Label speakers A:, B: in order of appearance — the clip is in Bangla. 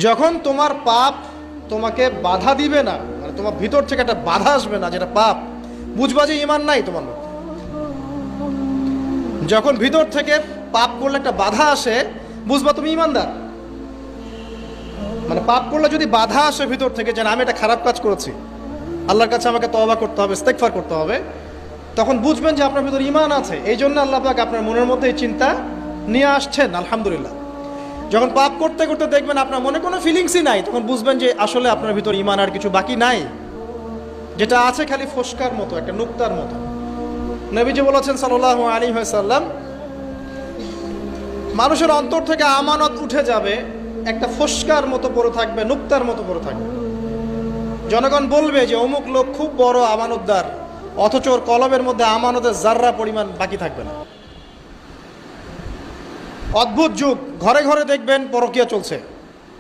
A: যখন তোমার পাপ তোমাকে বাধা দিবে না, মানে তোমার ভিতর থেকে একটা বাধা আসবে না যেটা পাপ, বুঝবা যে ঈমান নাই তোমার মধ্যে। যখন ভিতর থেকে পাপ করলে একটা বাধা আসে, বুঝবা তুমি ঈমানদার। মানে পাপ করলে যদি বাধা আসে ভিতর থেকে যে আমি একটা খারাপ কাজ করেছি, আল্লাহর কাছে আমাকে তওবা করতে হবে, ইস্তেগফার করতে হবে, তখন বুঝবেন যে আপনার ভিতর ঈমান আছে। এই জন্য আল্লাহ পাক আপনার মনের মধ্যে এই চিন্তা নিয়ে আসছেন। আলহামদুলিল্লাহ। যখন পাপ করতে করতে দেখবেন আপনার মনে কোনো ফিলিংসই নাই, তখন বুঝবেন যে আসলে আপনার ভিতর ঈমান আর কিছু বাকি নাই, যেটা আছে খালি ফোসকার মতো, একটা নুক্তার মতো। নবীজি বলেছেন সাল্লাল্লাহু আলাইহি ওয়াসাল্লাম, মানুষের অন্তর থেকে আমানত উঠে যাবে, একটা ফোসকার মতো পড়ে থাকবে, নুক্তার মতো পড়ে থাকবে। জনগণ বলবে যে অমুক লোক খুব বড় আমানতদার, অথচ ওর কলবের মধ্যে আমানতের জাররা পরিমাণ বাকি থাকবে না। অদ্ভুত যুগ, ঘরে ঘরে দেখবেন পরকীয়া চলছে।